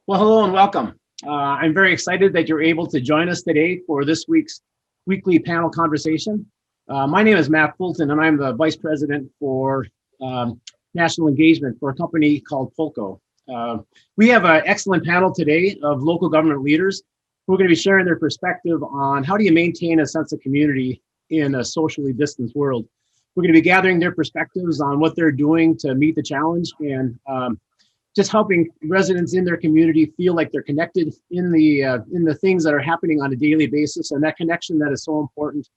Well, hello and welcome. I'm very excited that you're able to join us today for this week's weekly panel conversation. My name is Matt Fulton, and I'm the Vice President for National Engagement for a company called Pulco. We have an excellent panel today of local government leaders who are going to be sharing their perspective on how do you maintain a sense of community in a socially distanced world. We're going to be gathering their perspectives on what they're doing to meet the challenge and just helping residents in their community feel like they're connected in the things that are happening on a daily basis, and that connection that is so important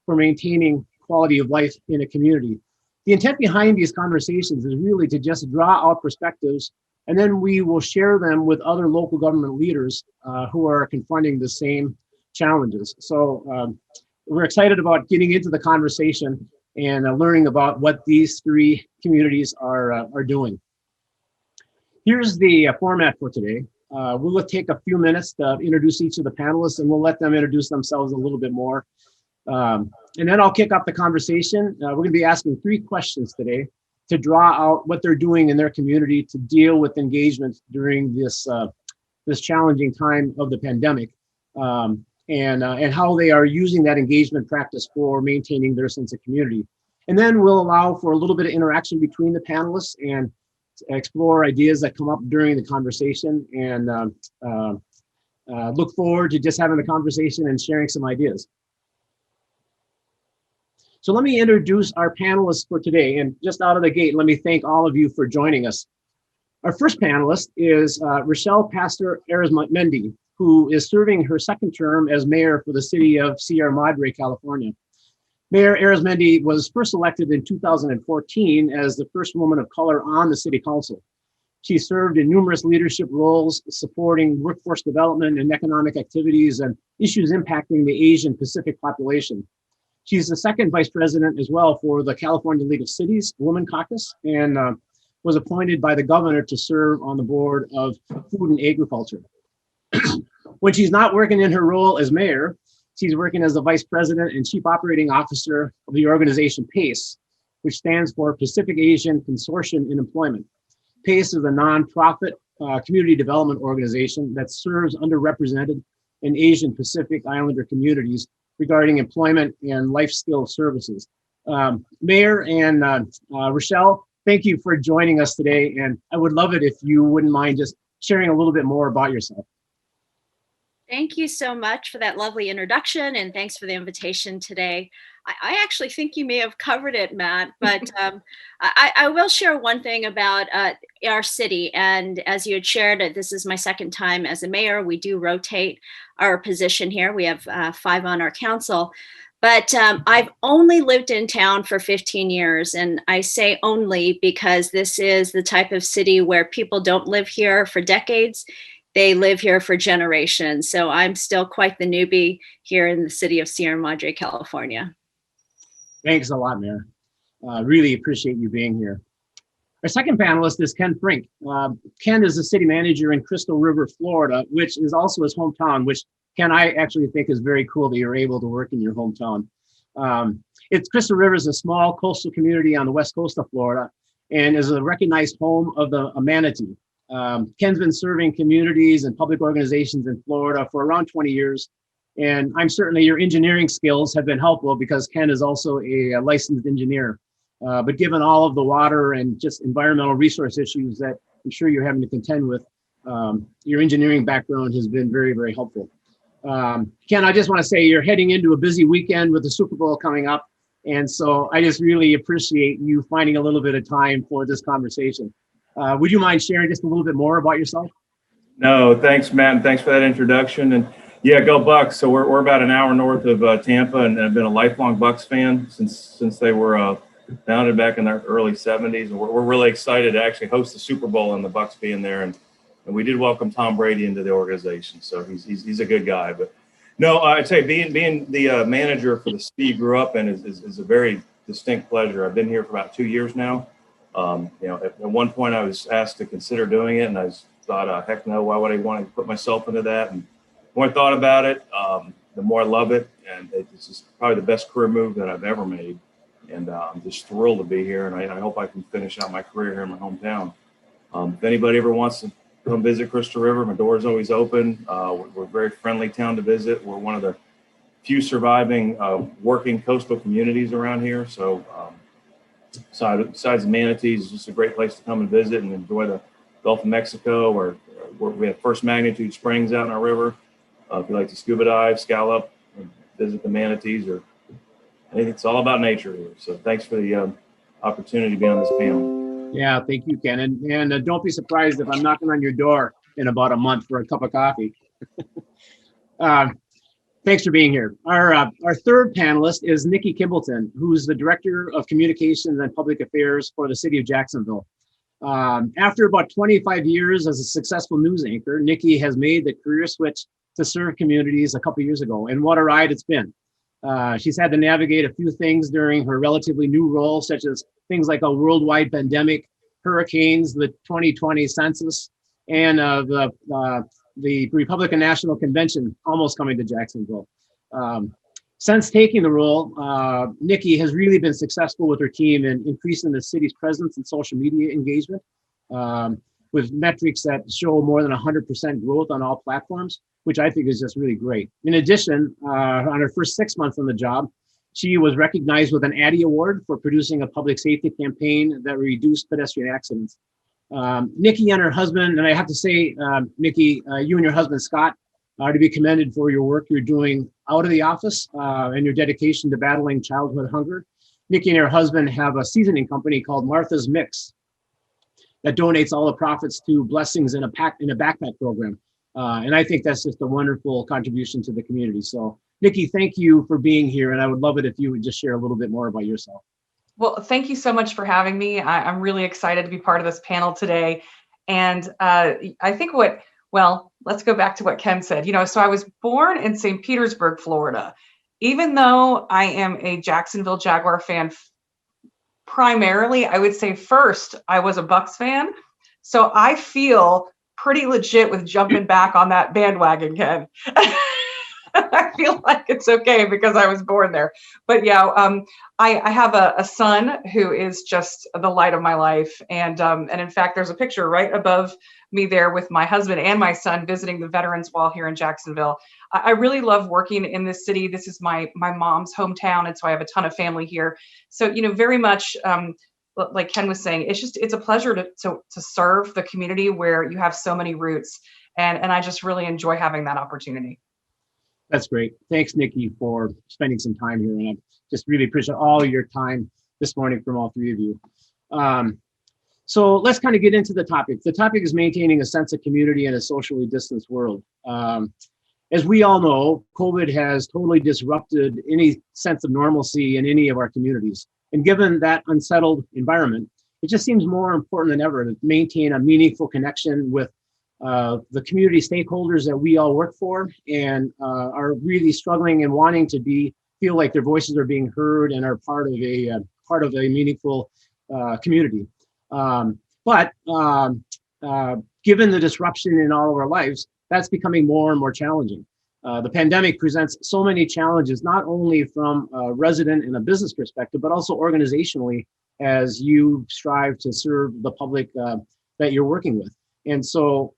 for maintaining quality of life in a community. The intent behind these conversations is really to just draw out perspectives, and then we will share them with other local government leaders who are confronting the same challenges. So we're excited about getting into the conversation and learning about what these three communities are doing. Here's the format for today. We'll take a few minutes to introduce each of the panelists, and we'll let them introduce themselves a little bit more. And then I'll kick off the conversation. We're going to be asking three questions today to draw out what they're doing in their community to deal with engagement during this challenging time of the pandemic, and how they are using that engagement practice for maintaining their sense of community. And then we'll allow for a little bit of interaction between the panelists and explore ideas that come up during the conversation, and look forward to just having a conversation and sharing some ideas. So let me introduce our panelists for today, and just out of the gate, let me thank all of you for joining us. Our first panelist is Rachelle Pastor Arizmendi, who is serving her second term as mayor for the city of Sierra Madre, California. Mayor Arizmendi was first elected in 2014 as the first woman of color on the city council. She served in numerous leadership roles, supporting workforce development and economic activities and issues impacting the Asian Pacific population. She's the second vice president as well for the California League of Cities Women Caucus, and was appointed by the governor to serve on the board of Food and Agriculture. When she's not working in her role as mayor, she's working as the vice president and chief operating officer of the organization PACE, which stands for Pacific Asian Consortium in Employment. PACE is a nonprofit community development organization that serves underrepresented and Asian Pacific Islander communities regarding employment and life skill services. Mayor and Rachelle, thank you for joining us today. And I would love it if you wouldn't mind just sharing a little bit more about yourself. Thank you so much for that lovely introduction, and thanks for the invitation today. I actually think you may have covered it, Matt, but I will share one thing about our city. And as you had shared, this is my second time as a mayor. We do rotate our position here. We have 5 on our council. But I've only lived in town for 15 years, and I say only because this is the type of city where people don't live here for decades. They live here for generations. So I'm still quite the newbie here in the city of Sierra Madre, California. Thanks a lot, Mayor. Really appreciate you being here. Our second panelist is Ken Frink. Ken is the city manager in Crystal River, Florida, which is also his hometown, which Ken, I actually think is very cool that you're able to work in your hometown. Crystal River is a small coastal community on the west coast of Florida and is a recognized home of the manatee. Ken's been serving communities and public organizations in Florida for around 20 years. And I'm certainly your engineering skills have been helpful because Ken is also a licensed engineer. But given all of the water and just environmental resource issues that I'm sure you're having to contend with, your engineering background has been very, very helpful. Ken, I just want to say you're heading into a busy weekend with the Super Bowl coming up. And so I just really appreciate you finding a little bit of time for this conversation. Would you mind sharing just a little bit more about yourself? No, thanks, Matt, and thanks for that introduction. And yeah, go Bucks. So we're about an hour north of Tampa, and I've been a lifelong Bucks fan since they were founded back in the early 70s. And we're really excited to actually host the Super Bowl and the Bucks being there. And we did welcome Tom Brady into the organization, so he's a good guy. But no, I'd say being the manager for the city you grew up in is a very distinct pleasure. I've been here for about 2 years now. At one point I was asked to consider doing it, and I thought, heck no, why would I want to put myself into that? And the more I thought about it, the more I love it. And it's just probably the best career move that I've ever made. And I'm just thrilled to be here. And I hope I can finish out my career here in my hometown. If anybody ever wants to come visit Crystal River. My door is always open. We're a very friendly town to visit. We're one of the few surviving working coastal communities around here. So besides the manatees, it's just a great place to come and visit and enjoy the Gulf of Mexico, or we have first magnitude springs out in our river. If you like to scuba dive, scallop, visit the manatees, or I think it's all about nature here. So thanks for the opportunity to be on this panel. Yeah, thank you, Ken. And don't be surprised if I'm knocking on your door in about a month for a cup of coffee. Thanks for being here. Our third panelist is Nikki Kimbleton, who's the Director of Communications and Public Affairs for the City of Jacksonville. After about 25 years as a successful news anchor, Nikki has made the career switch to serve communities a couple years ago, and what a ride it's been. She's had to navigate a few things during her relatively new role, such as things like a worldwide pandemic, hurricanes, the 2020 census, and the Republican National Convention almost coming to Jacksonville. Since taking the role, Nikki has really been successful with her team in increasing the city's presence in social media engagement, with metrics that show more than 100% growth on all platforms, which I think is just really great. In addition, on her first 6 months on the job, she was recognized with an Addy Award for producing a public safety campaign that reduced pedestrian accidents. Nikki and her husband, and I have to say, Nikki, you and your husband, Scott, are to be commended for your work you're doing out of the office and your dedication to battling childhood hunger. Nikki and her husband have a seasoning company called Martha's Mix that donates all the profits to Blessings in a Backpack program. And I think that's just a wonderful contribution to the community. So, Nikki, thank you for being here. And I would love it if you would just share a little bit more about yourself. Well, thank you so much for having me. I'm really excited to be part of this panel today. And I think let's go back to what Ken said. So I was born in St. Petersburg, Florida. Even though I am a Jacksonville Jaguar fan, primarily, I would say first, I was a Bucks fan. So I feel pretty legit with jumping back on that bandwagon, Ken. I feel like it's okay because I was born there. But yeah, I have a son who is just the light of my life. And in fact, there's a picture right above me there with my husband and my son visiting the Veterans Wall here in Jacksonville. I really love working in this city. This is my mom's hometown. And so I have a ton of family here. So, very much like Ken was saying, it's a pleasure to serve the community where you have so many roots. And I just really enjoy having that opportunity. That's great. Thanks, Nikki, for spending some time here. And I just really appreciate all your time this morning from all three of you. So let's kind of get into the topic. The topic is maintaining a sense of community in a socially distanced world. As we all know, COVID has totally disrupted any sense of normalcy in any of our communities. And given that unsettled environment, it just seems more important than ever to maintain a meaningful connection with the community stakeholders that we all work for and are really struggling and wanting to feel like their voices are being heard and are part of a meaningful community. But given the disruption in all of our lives, that's becoming more and more challenging. The pandemic presents so many challenges, not only from a resident and a business perspective, but also organizationally as you strive to serve the public that you're working with. And so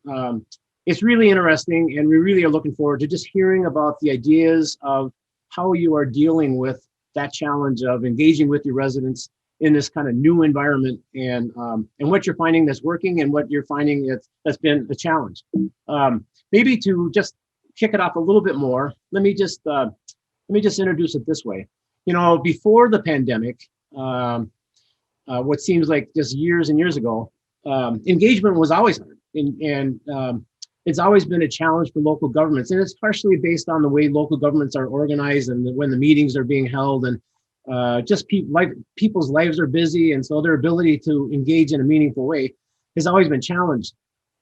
it's really interesting, and we really are looking forward to just hearing about the ideas of how you are dealing with that challenge of engaging with your residents in this kind of new environment, and what you're finding that's working and what you're finding that's been a challenge. Maybe to just kick it off a little bit more, let me just introduce it this way. Before the pandemic, what seems like just years and years ago, engagement was always hard, and it's always been a challenge for local governments, and it's partially based on the way local governments are organized and when the meetings are being held, and just people's lives are busy, and so their ability to engage in a meaningful way has always been challenged.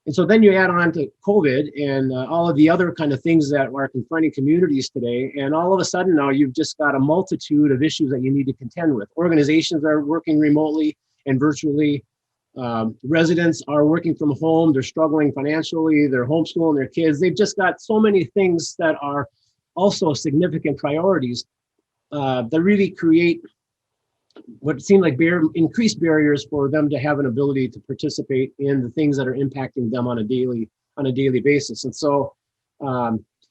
And so then you add on to COVID and all of the other kind of things that are confronting communities today, and all of a sudden now you've just got a multitude of issues that you need to contend with. Organizations are working remotely and virtually. Residents are working from home. They're struggling financially. They're homeschooling their kids. They've just got so many things that are also significant priorities that really create what seemed like increased barriers for them to have an ability to participate in the things that are impacting them on a daily basis. And so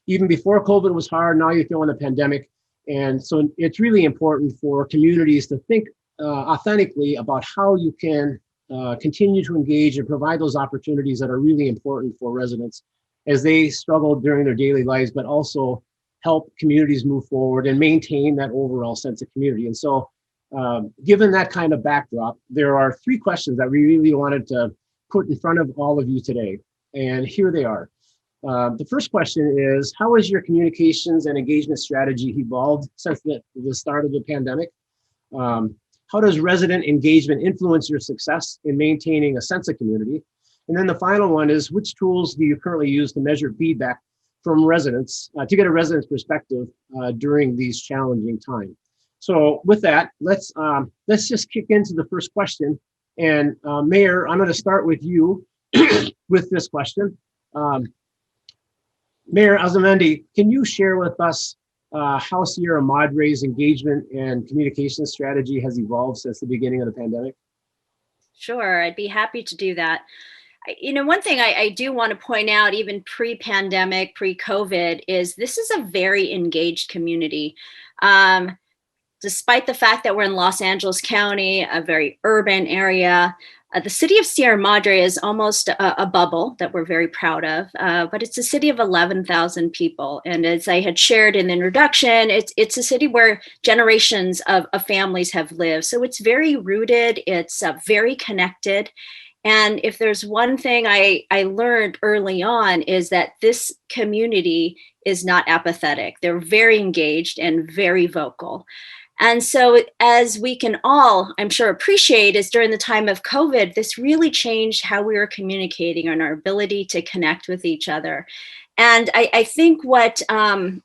even before COVID was hard, now you throw in the pandemic. And so it's really important for communities to think authentically about how you can continue to engage and provide those opportunities that are really important for residents as they struggle during their daily lives, but also help communities move forward and maintain that overall sense of community. And so given that kind of backdrop, there are 3 questions that we really wanted to put in front of all of you today. And here they are. The first question is, how has your communications and engagement strategy evolved since the start of the pandemic? How does resident engagement influence your success in maintaining a sense of community? And then the final one is, which tools do you currently use to measure feedback from residents to get a resident's perspective during these challenging times? So with that, let's just kick into the first question. And Mayor, I'm going to start with you with this question. Mayor Arizmendi, can you share with us how Sierra Madre's engagement and communication strategy has evolved since the beginning of the pandemic? Sure, I'd be happy to do that. One thing I do want to point out, even pre-pandemic, pre-COVID, is this is a very engaged community. Despite the fact that we're in Los Angeles County, a very urban area, the city of Sierra Madre is almost a bubble that we're very proud of, but it's a city of 11,000 people. And as I had shared in the introduction, it's a city where generations of families have lived. So it's very rooted, it's very connected. And if there's one thing I learned early on is that this community is not apathetic. They're very engaged and very vocal. And so as we can all, I'm sure, appreciate, is during the time of COVID, this really changed how we were communicating and our ability to connect with each other. And I think what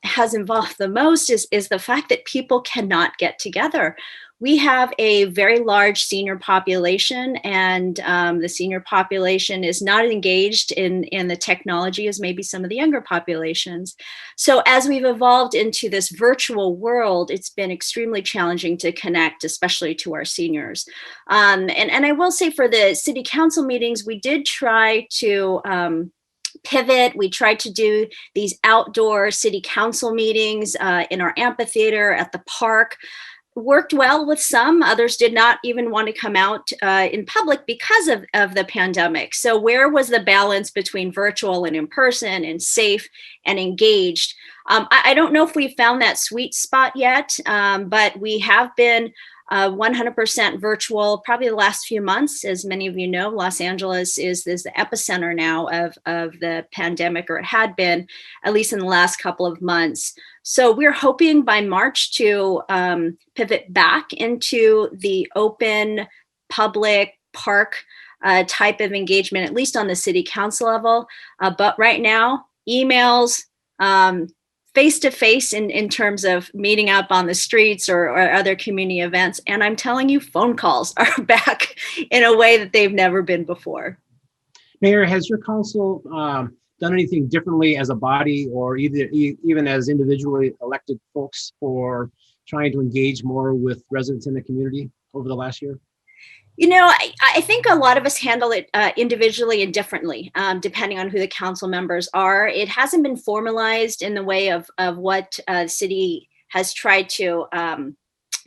has involved the most is the fact that people cannot get together. We have a very large senior population, and the senior population is not engaged in the technology as maybe some of the younger populations. So as we've evolved into this virtual world, it's been extremely challenging to connect, especially to our seniors. And I will say, for the city council meetings, we did try to pivot. We tried to do these outdoor city council meetings in our amphitheater at the park. Worked well with some, others did not even want to come out in public because of the pandemic. So where was the balance between virtual and in person and safe and engaged? I don't know if we found that sweet spot yet, but we have been 100% virtual probably the last few months. As many of you know, Los Angeles is the epicenter now of the pandemic, or it had been, at least in the last couple of months. So we're hoping by March to pivot back into the open public park type of engagement, at least on the city council level. But right now, emails, face-to-face in terms of meeting up on the streets or other community events. And I'm telling you, phone calls are back in a way that they've never been before. Mayor, has your council done anything differently as a body, or even as individually elected folks, for trying to engage more with residents in the community over the last year? I think a lot of us handle it individually and differently, depending on who the council members are. It hasn't been formalized in the way of what the city has tried to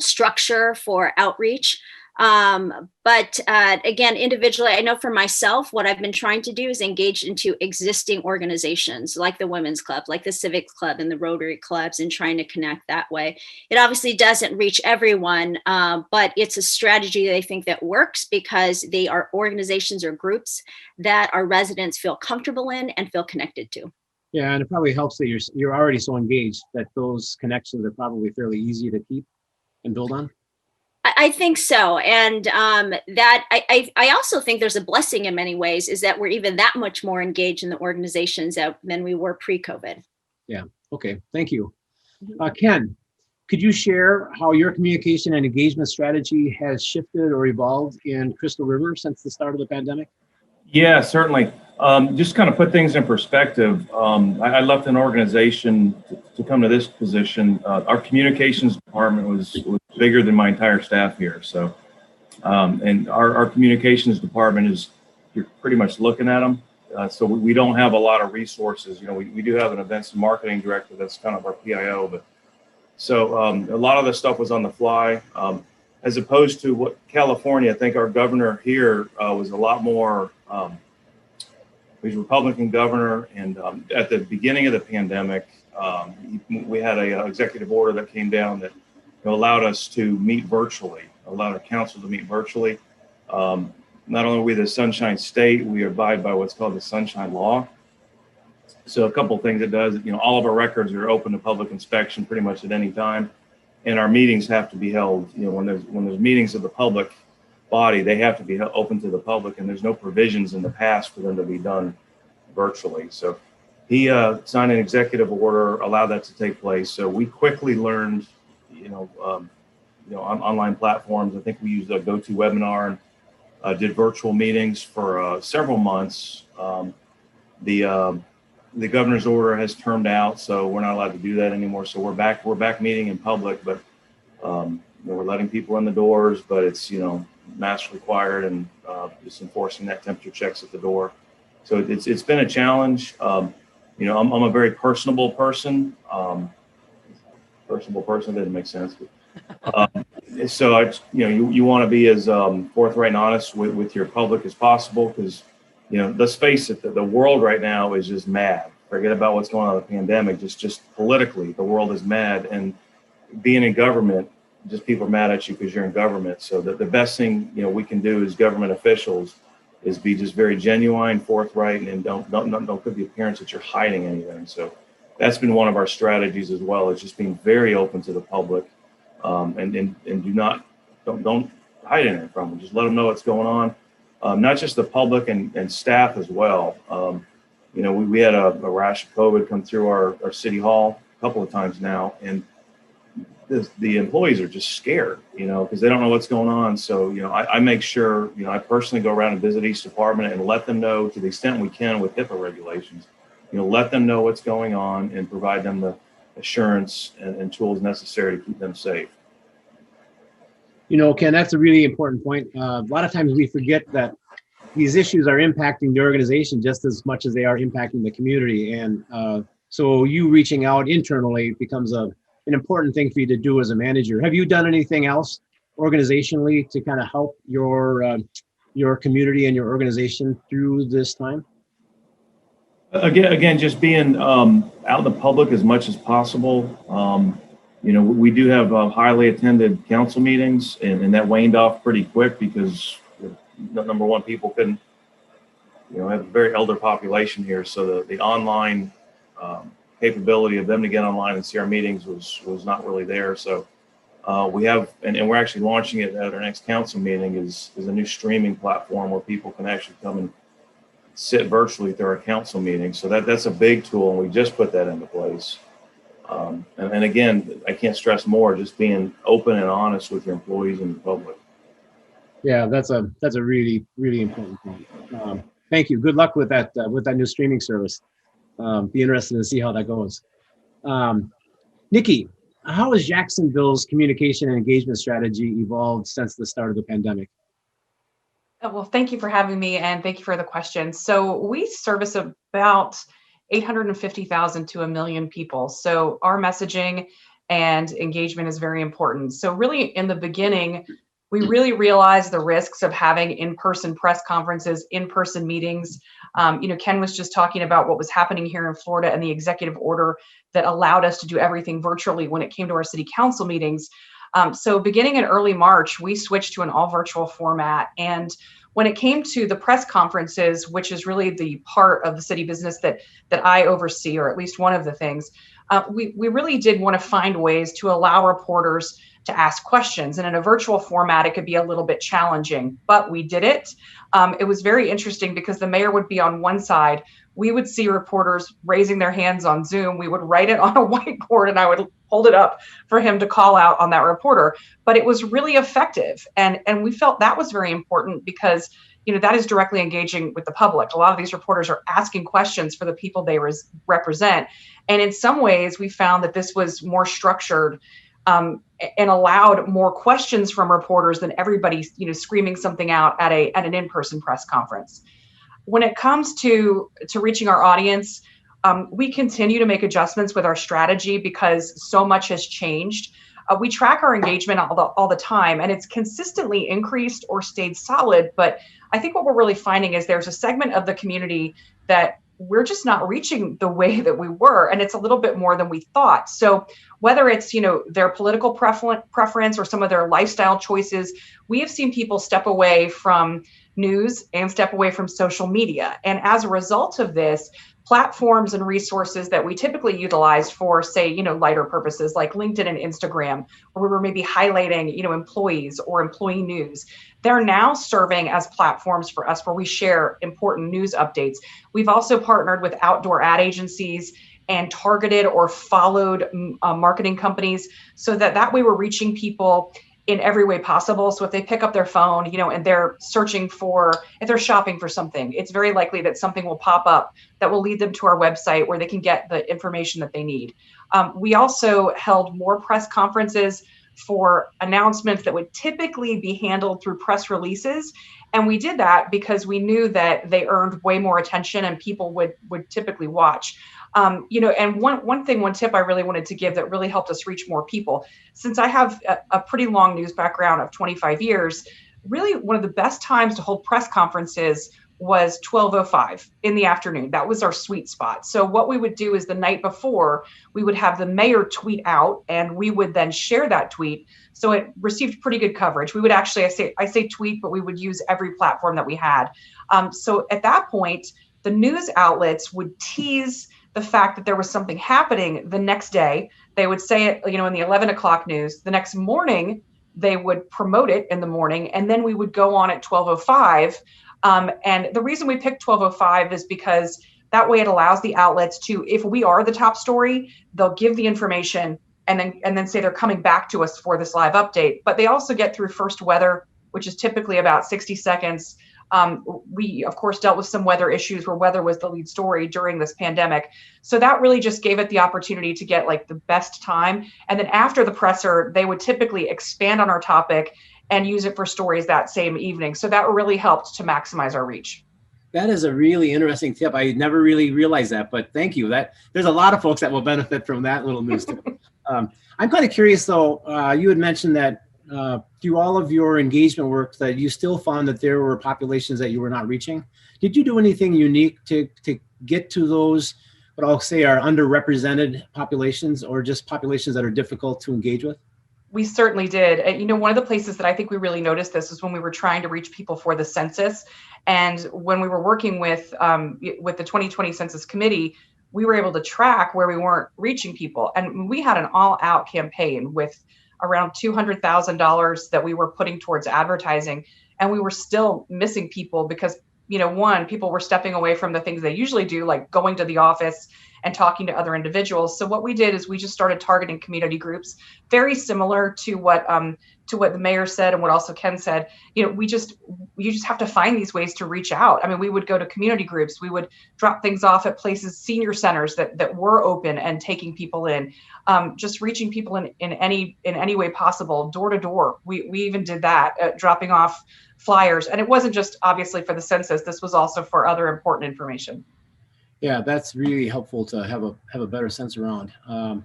structure for outreach. But again, individually, I know for myself, what I've been trying to do is engage into existing organizations like the Women's Club, like the Civic Club and the Rotary Clubs, and trying to connect that way. It obviously doesn't reach everyone, but it's a strategy that I think that works because they are organizations or groups that our residents feel comfortable in and feel connected to. Yeah, and it probably helps that you're already so engaged that those connections are probably fairly easy to keep and build on. I think so. And that I also think there's a blessing in many ways, is that we're even that much more engaged in the organizations than we were pre-COVID. Yeah. Okay. Thank you. Ken, could you share how your communication and engagement strategy has shifted or evolved in Crystal River since the start of the pandemic? Yeah, certainly. Just kind of put things in perspective. I left an organization to come to this position. Our communications department was bigger than my entire staff here. So, and our communications department is, you're pretty much looking at them. So we don't have a lot of resources. You know, we do have an events and marketing director that's kind of our PIO, but so a lot of the stuff was on the fly. As opposed to what California, I think our governor here was a lot more. He's a Republican governor, and at the beginning of the pandemic, we had a executive order that came down that allowed us to meet virtually, allowed our council to meet virtually. Not only are we the Sunshine State, we abide by what's called the Sunshine Law. So a couple of things it does, all of our records are open to public inspection pretty much at any time, and our meetings have to be held. When there's meetings of the public body, they have to be open to the public, and there's no provisions in the past for them to be done virtually. So he signed an executive order, allowed that to take place. So we quickly learned, on online platforms. I think we used a GoToWebinar and did virtual meetings for several months. The governor's order has turned out, so we're not allowed to do that anymore. So we're back meeting in public, but we're letting people in the doors, but it's masks required, and just enforcing that temperature checks at the door. So it's been a challenge. I'm a very personable person. Personable person didn't make sense. So you want to be as forthright and honest with your public as possible, because let's face it, the world right now is just mad. Forget about what's going on with the pandemic. Just politically, the world is mad, and being in government, just people are mad at you because you're in government. So the best thing we can do as government officials is be just very genuine, forthright, and don't give the appearance that you're hiding anything. So that's been one of our strategies as well, is just being very open to the public, and don't hide anything from them. Just let them know what's going on. Not just the public and staff as well. We had a rash of COVID come through our city hall a couple of times now, and the employees are just scared, because they don't know what's going on. So, I make sure, I personally go around and visit each department and let them know, to the extent we can with HIPAA regulations, let them know what's going on and provide them the assurance and tools necessary to keep them safe. Ken, that's a really important point. A lot of times we forget that these issues are impacting the organization just as much as they are impacting the community. And so you reaching out internally becomes an important thing for you to do as a manager. Have you done anything else organizationally to kind of help your community and your organization through this time? Again, just being out in the public as much as possible. We do have highly attended council meetings, and that waned off pretty quick because number one, people couldn't, have a very elder population here. So the online capability of them to get online and see our meetings was not really there. So we have, and we're actually launching it at our next council meeting, is a new streaming platform where people can actually come and sit virtually through our council meeting. So that's a big tool, and we just put that into place. And again, I can't stress more, just being open and honest with your employees and the public. Yeah, that's a really, really important point. Thank you. Good luck with that new streaming service. Be interested to see how that goes. Nikki, how has Jacksonville's communication and engagement strategy evolved since the start of the pandemic? Well, thank you for having me, and thank you for the question. So we service about 850,000 to 1 million people. So our messaging and engagement is very important. So really in the beginning, we really realized the risks of having in-person press conferences, in-person meetings. Ken was just talking about what was happening here in Florida and the executive order that allowed us to do everything virtually when it came to our city council meetings. So beginning in early March, we switched to an all virtual format. And when it came to the press conferences, which is really the part of the city business that I oversee, or at least one of the things, we really did want to find ways to allow reporters to ask questions. And in a virtual format, it could be a little bit challenging, but we did it. It was very interesting because the mayor would be on one side. We would see reporters raising their hands on Zoom. We would write it on a whiteboard and I would hold it up for him to call out on that reporter. But it was really effective. And we felt that was very important because, that is directly engaging with the public. A lot of these reporters are asking questions for the people they represent. And in some ways, we found that this was more structured and allowed more questions from reporters than everybody, screaming something out at an in-person press conference. When it comes to reaching our audience, we continue to make adjustments with our strategy because so much has changed. We track our engagement all the time, and it's consistently increased or stayed solid. But I think what we're really finding is there's a segment of the community that we're just not reaching the way that we were, and it's a little bit more than we thought. So whether it's their political preference or some of their lifestyle choices, we have seen people step away from news and step away from social media. And as a result of this, platforms and resources that we typically utilize for, say, lighter purposes like LinkedIn and Instagram, where we were maybe highlighting, employees or employee news, they're now serving as platforms for us where we share important news updates. We've also partnered with outdoor ad agencies and targeted or followed marketing companies so that way we're reaching people in every way possible. So if they pick up their phone, and they're if they're shopping for something, it's very likely that something will pop up that will lead them to our website where they can get the information that they need. We also held more press conferences for announcements that would typically be handled through press releases. And we did that because we knew that they earned way more attention and people would typically watch. And one tip I really wanted to give that really helped us reach more people, since I have a pretty long news background of 25 years, really one of the best times to hold press conferences was 12:05 in the afternoon. That was our sweet spot. So what we would do is the night before, we would have the mayor tweet out and we would then share that tweet. So it received pretty good coverage. We would actually, I say tweet, but we would use every platform that we had. So at that point, the news outlets would tease the fact that there was something happening the next day. They would say it, in the 11 o'clock news. The next morning, they would promote it in the morning, and then we would go on at 12:05. And the reason we picked 12:05 is because that way it allows the outlets to, if we are the top story, they'll give the information and then say they're coming back to us for this live update. But they also get through first weather, which is typically about 60 seconds. We, of course, dealt with some weather issues where weather was the lead story during this pandemic. So that really just gave it the opportunity to get the best time. And then after the presser, they would typically expand on our topic and use it for stories that same evening. So that really helped to maximize our reach. That is a really interesting tip. I never really realized that, but thank you. There's a lot of folks that will benefit from that little news tip. I'm kind of curious though, you had mentioned that through all of your engagement work that you still found that there were populations that you were not reaching. Did you do anything unique to get to those, what I'll say are underrepresented populations, or just populations that are difficult to engage with? We certainly did. One of the places that I think we really noticed this was when we were trying to reach people for the census. And when we were working with the 2020 Census Committee, we were able to track where we weren't reaching people. And we had an all-out campaign with around $200,000 that we were putting towards advertising. And we were still missing people because, one, people were stepping away from the things they usually do, like going to the office and talking to other individuals. So what we did is we just started targeting community groups, very similar to what the mayor said and what also Ken said. You just have to find these ways to reach out. I mean, we would go to community groups, we would drop things off at places, senior centers that were open and taking people in, just reaching people in any way possible, door to door. We even did that, dropping off flyers, and it wasn't just obviously for the census. This was also for other important information. Yeah, that's really helpful to have a better sense around.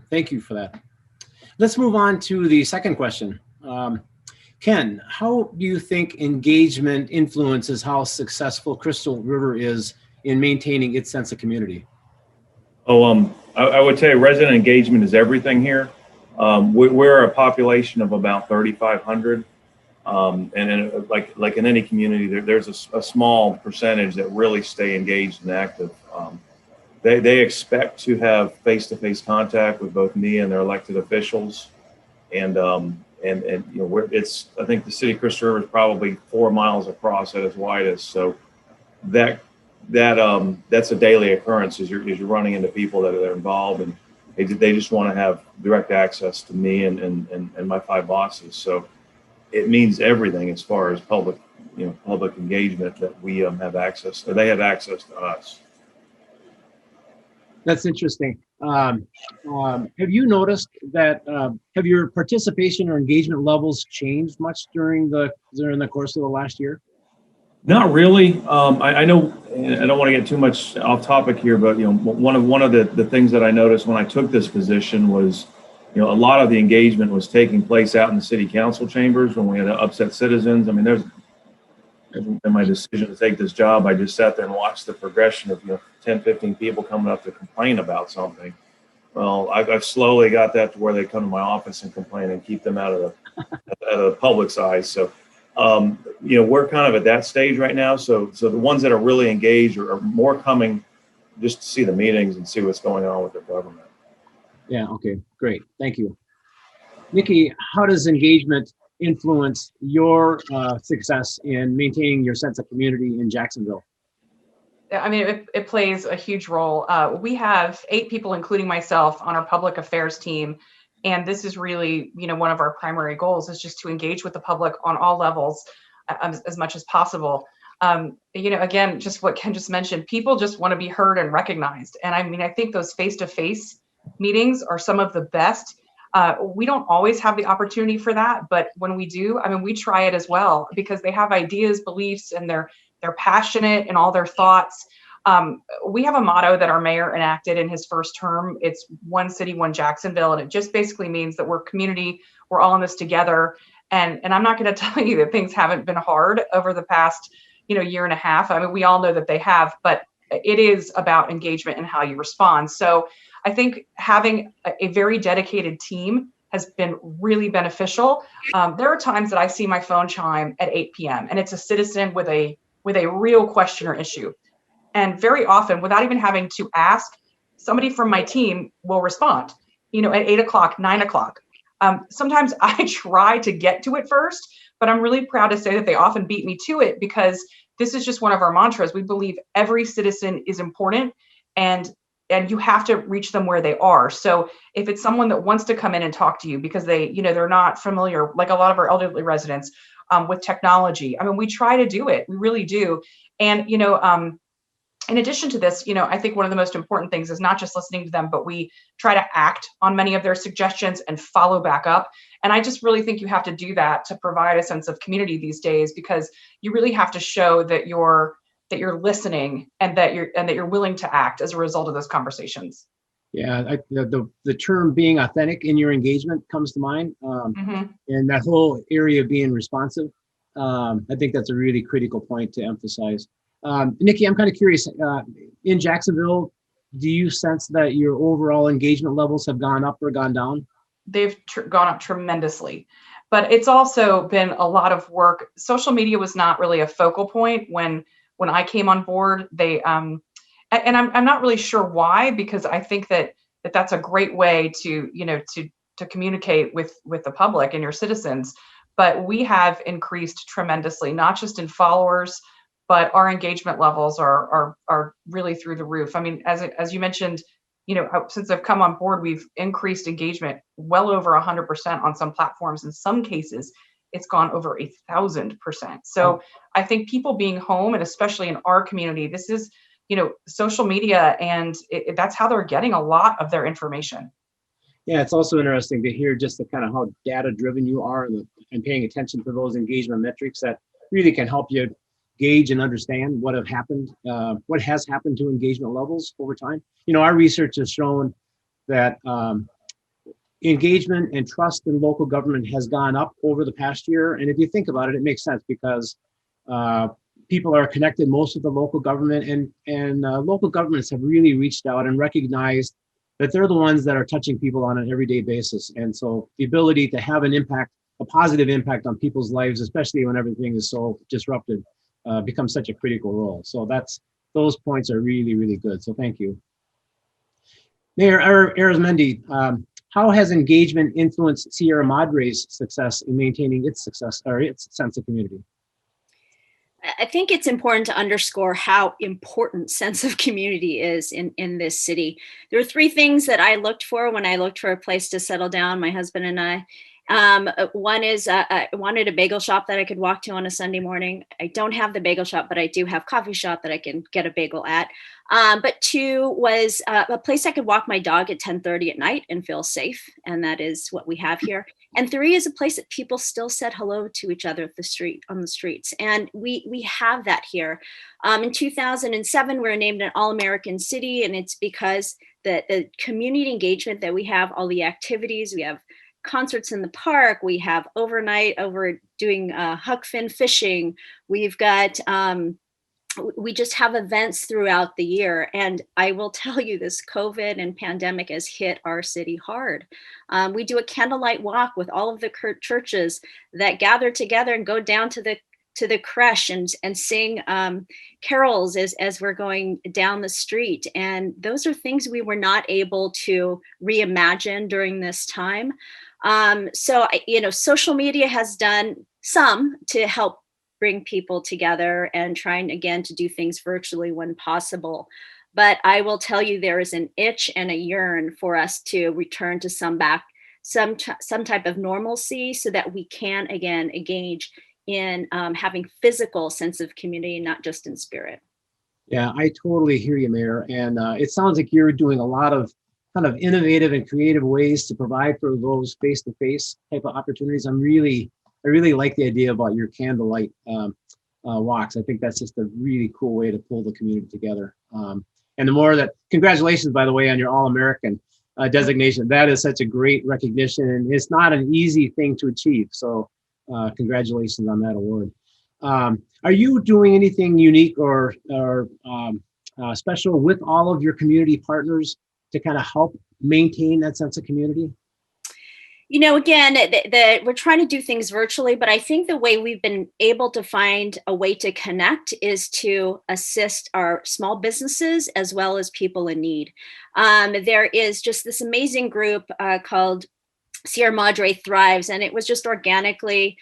Thank you for that. Let's move on to the second question. Ken, how do you think engagement influences how successful Crystal River is in maintaining its sense of community? I would say resident engagement is everything here. We're a population of about 3,500. And like in any community, there's a small percentage that really stay engaged and active. They expect to have face-to-face contact with both me and their elected officials, and it's, I think the city of Crystal River is probably 4 miles across at its widest. So that's a daily occurrence as you're running into people that are involved, and they just want to have direct access to me and my 5 bosses. So it means everything as far as public public engagement that we have access, or they have access to us. That's interesting. Have you noticed that, have your participation or engagement levels changed much during the course of the last year? Not really. I know, and I don't want to get too much off topic here, but one of the things that I noticed when I took this position was, a lot of the engagement was taking place out in the city council chambers when we had upset citizens. I mean, in my decision to take this job, I just sat there and watched the progression of 10, 15 people coming up to complain about something. Well, I've slowly got that to where they come to my office and complain and keep them out of the public's eyes. So, we're kind of at that stage right now. So the ones that are really engaged are more coming just to see the meetings and see what's going on with the government. Yeah. Okay. Great. Thank you, Nikki. How does engagement influence your success in maintaining your sense of community in Jacksonville? I mean, it plays a huge role. We have 8 people, including myself, on our public affairs team. And this is really, one of our primary goals is just to engage with the public on all levels as much as possible. Again, just what Ken just mentioned, people just want to be heard and recognized. And I mean, I think those face-to-face meetings are some of the best. We don't always have the opportunity for that, but when we do, I mean, we try it as well because they have ideas, beliefs, and they're passionate in all their thoughts. We have a motto that our mayor enacted in his first term. It's one city, one Jacksonville. And it just basically means that we're community, we're all in this together. And I'm not going to tell you that things haven't been hard over the past, year and a half. I mean, we all know that they have, but it is about engagement and how you respond. So I think having a very dedicated team has been really beneficial. There are times that I see my phone chime at 8 p.m. and it's a citizen with a real question or issue. And very often, without even having to ask, somebody from my team will respond, at 8 o'clock, 9 o'clock. Sometimes I try to get to it first, but I'm really proud to say that they often beat me to it because this is just one of our mantras. We believe every citizen is important and you have to reach them where they are. So if it's someone that wants to come in and talk to you because they're not familiar, like a lot of our elderly residents, with technology, I mean, we try to do it. We really do. And, in addition to this, I think one of the most important things is not just listening to them, but we try to act on many of their suggestions and follow back up. And I just really think you have to do that to provide a sense of community these days, because you really have to show that you're listening and that you're willing to act as a result of those conversations. Yeah, the term being authentic in your engagement comes to mind, and that whole area of being responsive. I think that's a really critical point to emphasize. Nikki, I'm kind of curious, in Jacksonville, do you sense that your overall engagement levels have gone up or gone down? They've gone up tremendously, but it's also been a lot of work. Social media was not really a focal point when I came on board. They and I'm not really sure why, because I think that's a great way to communicate with the public and your citizens. But we have increased tremendously, not just in followers, but our engagement levels are really through the roof. I mean, as you mentioned, since I've come on board, we've increased engagement well over 100% on some platforms. In some cases, it's gone over 1,000%. So I think people being home, and especially in our community, this is, social media, and that's how they're getting a lot of their information. Yeah, it's also interesting to hear just the kind of how data driven you are and paying attention to those engagement metrics that really can help you gauge and understand what has happened to engagement levels over time. Our research has shown that engagement and trust in local government has gone up over the past year. And if you think about it, it makes sense because people are connected most with the local government, and local governments have really reached out and recognized that they're the ones that are touching people on an everyday basis. And so the ability to have a positive impact on people's lives, especially when everything is so disrupted, becomes such a critical role. So those points are really, really good. So thank you. Mayor Arizmendi, how has engagement influenced Sierra Madre's success in maintaining its success or its sense of community? I think it's important to underscore how important sense of community is in this city. There are 3 things that I looked for when I looked for a place to settle down, my husband and I. One is I wanted a bagel shop that I could walk to on a Sunday morning. I don't have the bagel shop, but I do have coffee shop that I can get a bagel at. But two was a place I could walk my dog at 10:30 at night and feel safe. And that is what we have here. And three is a place that people still said hello to each other on the streets. And we have that here. In 2007, we were named an All-American City, and it's because the community engagement that we have, all the activities, we have concerts in the park, we have overnight over doing huck fin fishing, we've got we just have events throughout the year. And I will tell you, this COVID and pandemic has hit our city hard. We do a candlelight walk with all of the churches that gather together and go down to the creche and sing carols as we're going down the street. And those are things we were not able to reimagine during this time. So, social media has done some to help bring people together and trying again to do things virtually when possible. But I will tell you, there is an itch and a yearn for us to return to some type of normalcy so that we can again engage in having physical sense of community, not just in spirit. Yeah, I totally hear you, Mayor. And it sounds like you're doing a lot of kind of innovative and creative ways to provide for those face-to-face type of opportunities. I really like the idea about your candlelight walks. I think that's just a really cool way to pull the community together. And the more that, congratulations, by the way, on your All-American designation. That is such a great recognition, and it's not an easy thing to achieve. So congratulations on that award. Are you doing anything unique or special with all of your community partners to kind of help maintain that sense of community? Again, we're trying to do things virtually, but I think the way we've been able to find a way to connect is to assist our small businesses as well as people in need. There is just this amazing group called Sierra Madre Thrives, and it was just organically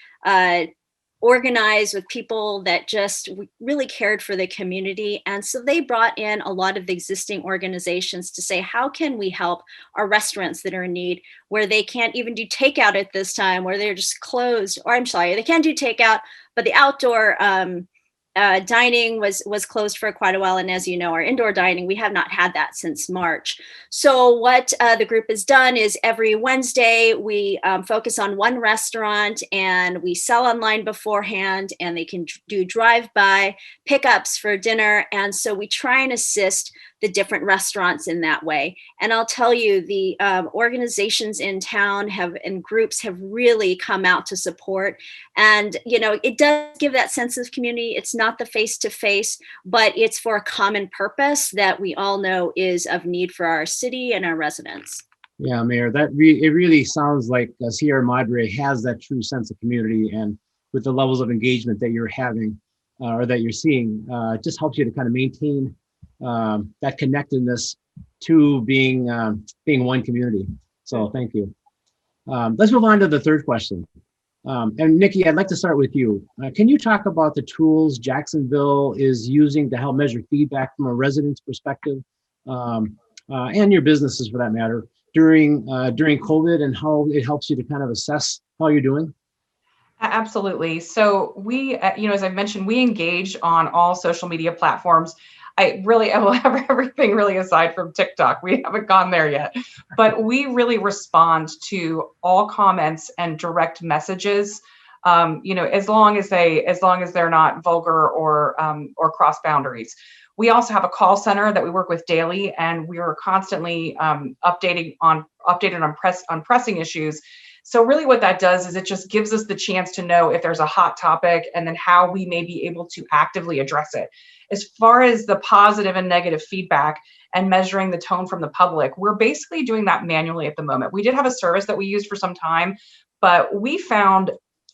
organized with people that just really cared for the community. And so they brought in a lot of the existing organizations to say, how can we help our restaurants that are in need, where they can't even do takeout at this time, where they're just closed, or I'm sorry, they can't do takeout, but the outdoor dining was closed for quite a while. And as you know, our indoor dining, we have not had that since March. So what the group has done is every Wednesday, we focus on one restaurant and we sell online beforehand, and they can do drive-by pickups for dinner. And so we try and assist the different restaurants in that way. And I'll tell you, the organizations in town and groups have really come out to support. And, it does give that sense of community. It's not the face-to-face, but it's for a common purpose that we all know is of need for our city and our residents. Yeah, Mayor, it really sounds like Sierra Madre has that true sense of community, and with the levels of engagement that you're having or that you're seeing, it just helps you to kind of maintain that connectedness to being one community. So thank you. Let's move on to the third question. And Nikki, I'd like to start with you. Can you talk about the tools Jacksonville is using to help measure feedback from a resident's perspective, and your businesses for that matter, during COVID, and how it helps you to kind of assess how you're doing? Absolutely. So we, as I've mentioned, we engage on all social media platforms. I will have everything really aside from TikTok. We haven't gone there yet, but we really respond to all comments and direct messages. As long as they're not vulgar or cross boundaries. We also have a call center that we work with daily, and we are constantly updated on pressing issues. So really what that does is it just gives us the chance to know if there's a hot topic and then how we may be able to actively address it. As far as the positive and negative feedback and measuring the tone from the public, we're basically doing that manually at the moment. We did have a service that we used for some time, but we found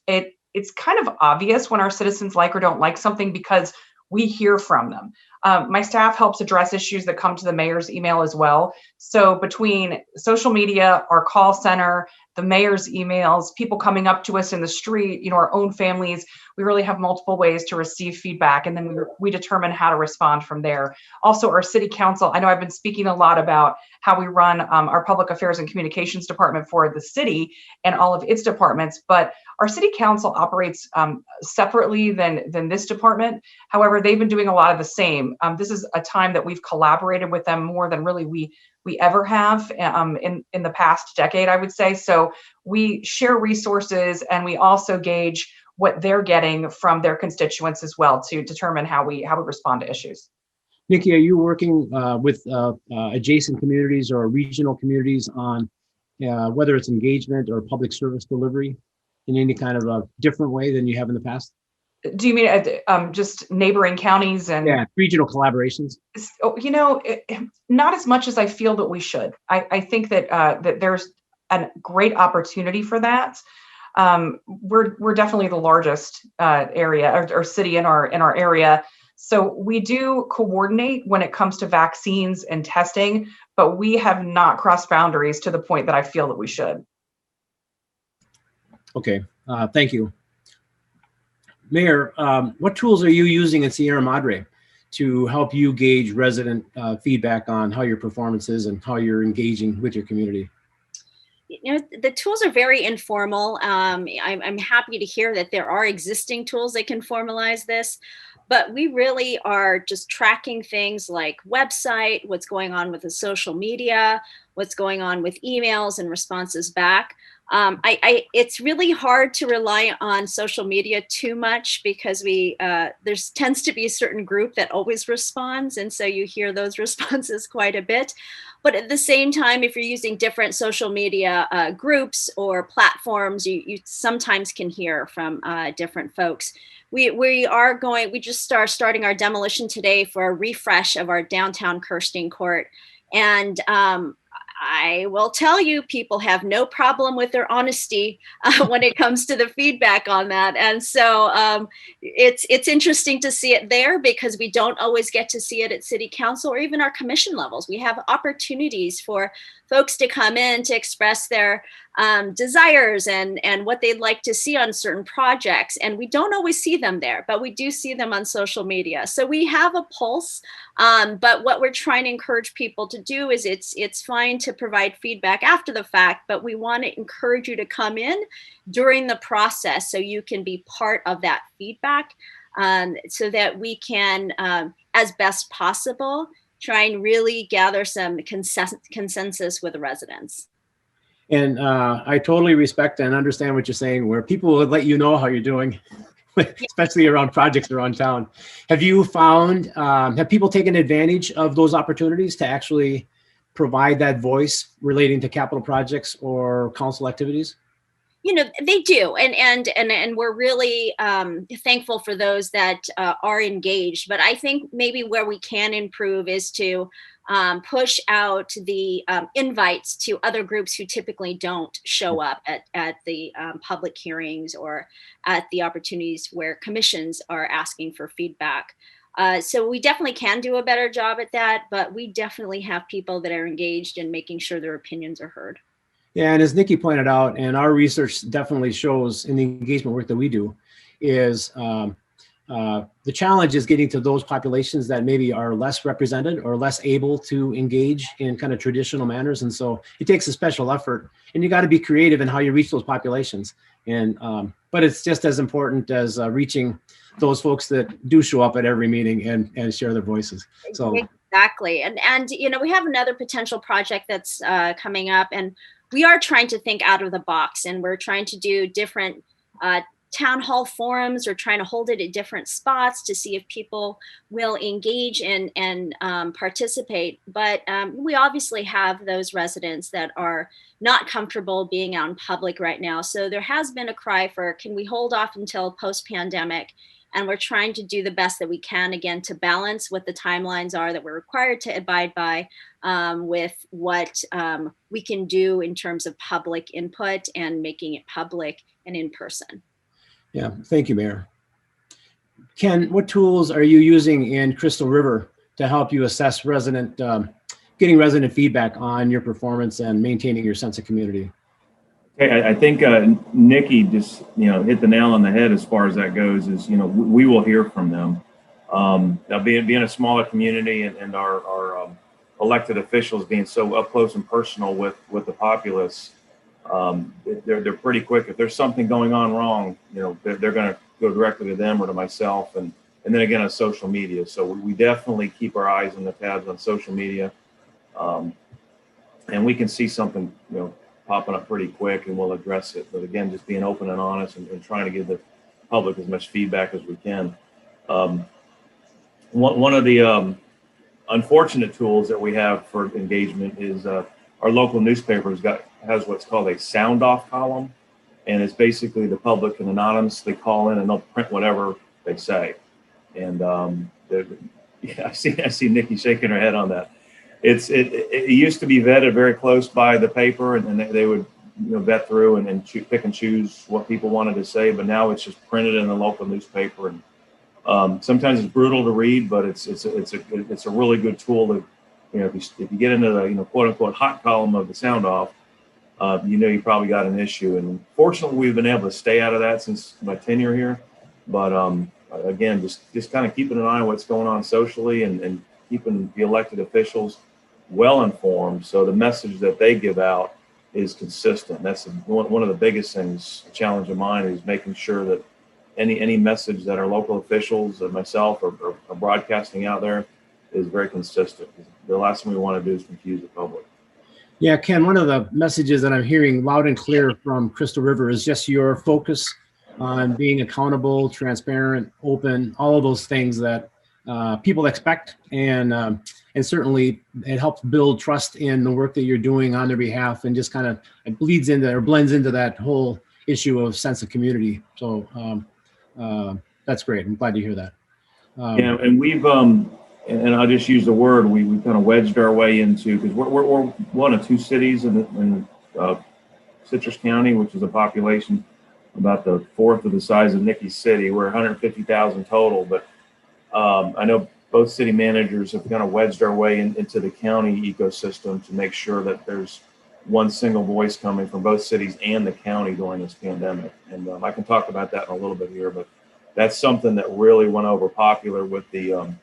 it's kind of obvious when our citizens like or don't like something because we hear from them. My staff helps address issues that come to the mayor's email as well. So between social media, our call center, the mayor's emails, people coming up to us in the street, our own families, we really have multiple ways to receive feedback, and then we determine how to respond from there. Also, our city council, I know I've been speaking a lot about how we run our public affairs and communications department for the city and all of its departments, but our city council operates separately than this department. However, they've been doing a lot of the same. This is a time that we've collaborated with them more than really we ever have in the past decade, I would say. So we share resources, and we also gauge what they're getting from their constituents as well to determine how we respond to issues. Nikki, are you working with adjacent communities or regional communities on whether it's engagement or public service delivery in any kind of a different way than you have in the past? Do you mean just neighboring counties and regional collaborations? Not as much as I feel that we should. I think that there's a great opportunity for that. We're definitely the largest area or city in our area. So we do coordinate when it comes to vaccines and testing, but we have not crossed boundaries to the point that I feel that we should. Okay, thank you. Mayor, what tools are you using in Sierra Madre to help you gauge resident feedback on how your performance is and how you're engaging with your community? The tools are very informal. I'm happy to hear that there are existing tools that can formalize this, but we really are just tracking things like website, what's going on with the social media, what's going on with emails and responses back. It's really hard to rely on social media too much because there tends to be a certain group that always responds. And so you hear those responses quite a bit. But at the same time, if you're using different social media groups or platforms, you sometimes can hear from different folks. We just starting our demolition today for a refresh of our downtown Kirstein Court. And I will tell you, people have no problem with their honesty when it comes to the feedback on that. And so it's interesting to see it there because we don't always get to see it at city council or even our commission levels. We have opportunities for folks to come in to express their desires and what they'd like to see on certain projects. And we don't always see them there, but we do see them on social media. So we have a pulse, but what we're trying to encourage people to do is it's fine to provide feedback after the fact, but we want to encourage you to come in during the process so you can be part of that feedback so that we can, as best possible, try and really gather some consensus with the residents. And I totally respect and understand what you're saying, where people will let you know how you're doing, especially around projects around town. Have you found, have people taken advantage of those opportunities to actually provide that voice relating to capital projects or council activities? They do. And we're really thankful for those that are engaged. But I think maybe where we can improve is to push out the invites to other groups who typically don't show up at the public hearings or at the opportunities where commissions are asking for feedback. So we definitely can do a better job at that, but we definitely have people that are engaged in making sure their opinions are heard. Yeah, and as Nikki pointed out, and our research definitely shows in the engagement work that we do, is the challenge is getting to those populations that maybe are less represented or less able to engage in kind of traditional manners. And so it takes a special effort, and you got to be creative in how you reach those populations. And but it's just as important as reaching those folks that do show up at every meeting and share their voices. So exactly. And we have another potential project that's coming up, and we are trying to think out of the box, and we're trying to do different town hall forums. We're trying to hold it at different spots to see if people will engage and participate. But we obviously have those residents that are not comfortable being out in public right now. So there has been a cry for, can we hold off until post-pandemic? And we're trying to do the best that we can, again, to balance what the timelines are that we're required to abide by with what we can do in terms of public input and making it public and in person. Yeah, thank you, Mayor. Ken, what tools are you using in Crystal River to help you assess getting resident feedback on your performance and maintaining your sense of community? Okay, I think Nikki just hit the nail on the head as far as that goes. Is we will hear from them. Now being a smaller community and our elected officials being so up close and personal with the populace, they're pretty quick. If there's something going on wrong, they're going to go directly to them or to myself, and then again on social media. So we definitely keep our eyes on the tabs on social media, and we can see something popping up pretty quick, and we'll address it. But again, just being open and honest and trying to give the public as much feedback as we can. One of the unfortunate tools that we have for engagement is our local newspaper has what's called a sound off column, and it's basically the public can anonymously call in and they'll print whatever they say. And I see Nikki shaking her head on that. It used to be vetted very close by the paper, and they would vet through and pick and choose what people wanted to say. But now it's just printed in the local newspaper, and sometimes it's brutal to read, but it's a really good tool to if you get into the quote unquote hot column of the sound off, you probably got an issue. And fortunately, we've been able to stay out of that since my tenure here. But again, just kind of keeping an eye on what's going on socially and keeping the elected officials well informed, so the message that they give out is consistent. That's one of the biggest things. A challenge of mine is making sure that any message that our local officials and myself are broadcasting out there is very consistent. The last thing we want to do is confuse the public. Yeah, Ken, one of the messages that I'm hearing loud and clear from Crystal River is just your focus on being accountable, transparent, open, all of those things that people expect, and certainly it helps build trust in the work that you're doing on their behalf, and just kind of blends into that whole issue of sense of community. So that's great. I'm glad to hear that. Yeah, and we've and I'll just use the word we kind of wedged our way into, because we're one of two cities in Citrus County, which is a population about the fourth of the size of Nikki City. We're 150,000 total, but I know both city managers have kind of wedged our way into the county ecosystem to make sure that there's one single voice coming from both cities and the county during this pandemic. And I can talk about that in a little bit here, but that's something that really went over popular with the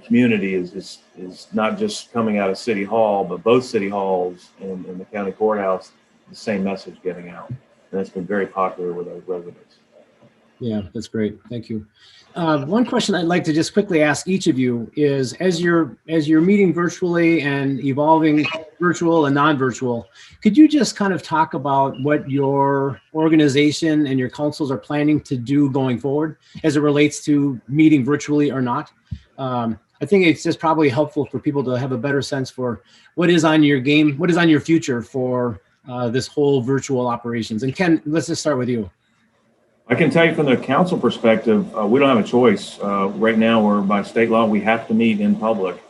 community is not just coming out of City Hall, but both city halls and the county courthouse, the same message getting out. And that's been very popular with our residents. Yeah, that's great. Thank you. One question I'd like to just quickly ask each of you is, as you're meeting virtually and evolving virtual and non-virtual, could you just kind of talk about what your organization and your councils are planning to do going forward as it relates to meeting virtually or not? I think it's just probably helpful for people to have a better sense for what is on your future for this whole virtual operations. And Ken, let's just start with you. I can tell you from the council perspective, we don't have a choice. Right now, we're by state law, we have to meet in public.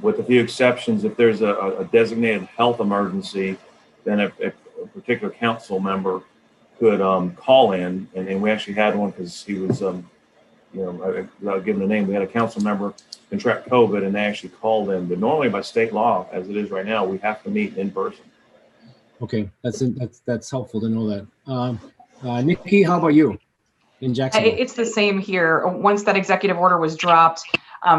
With a few exceptions, if there's a designated health emergency, then a particular council member could call in, and we actually had one because he was, without giving the name, we had a council member contract COVID, and they actually called in. But normally, by state law, as it is right now, we have to meet in person. Okay, that's helpful to know that. Nikki, how about you in Jacksonville? It's the same here. Once that executive order was dropped,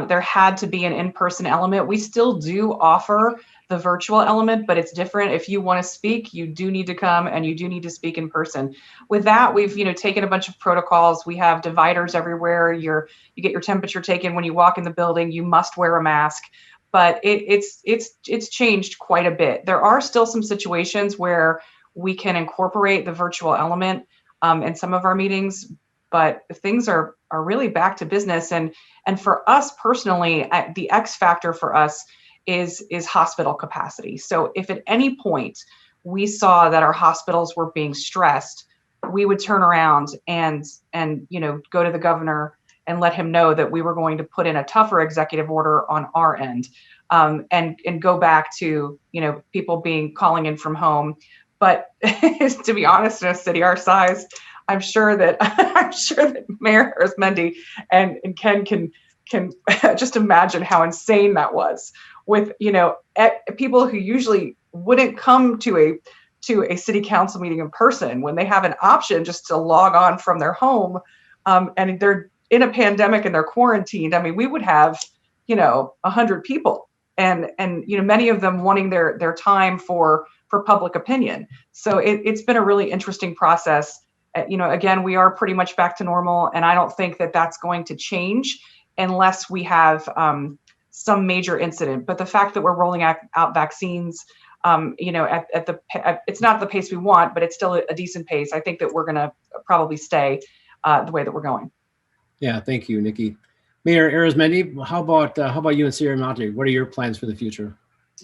there had to be an in-person element. We still do offer the virtual element, but it's different. If you want to speak, you do need to come and you do need to speak in person. With that, we've taken a bunch of protocols. We have dividers everywhere. You get your temperature taken when you walk in the building. You must wear a mask. But it's changed quite a bit. There are still some situations where we can incorporate the virtual element in some of our meetings, but things are really back to business. And for us personally, the X factor for us is hospital capacity. So if at any point we saw that our hospitals were being stressed, we would turn around and go to the governor and let him know that we were going to put in a tougher executive order on our end, and go back to people calling in from home. But to be honest, in a city our size, I'm sure that Mayor Arizmendi and Ken can just imagine how insane that was, with people who usually wouldn't come to a city council meeting in person when they have an option just to log on from their home, and they're in a pandemic and they're quarantined. I mean, we would have 100 people, and many of them wanting their time for public opinion. So it's been a really interesting process. Again, we are pretty much back to normal, and I don't think that that's going to change unless we have some major incident. But the fact that we're rolling out vaccines, it's not the pace we want, but it's still a decent pace. I think that we're going to probably stay the way that we're going. Yeah, thank you, Nikki. Mayor Arizmendi, how about you and Sierra Madre? What are your plans for the future?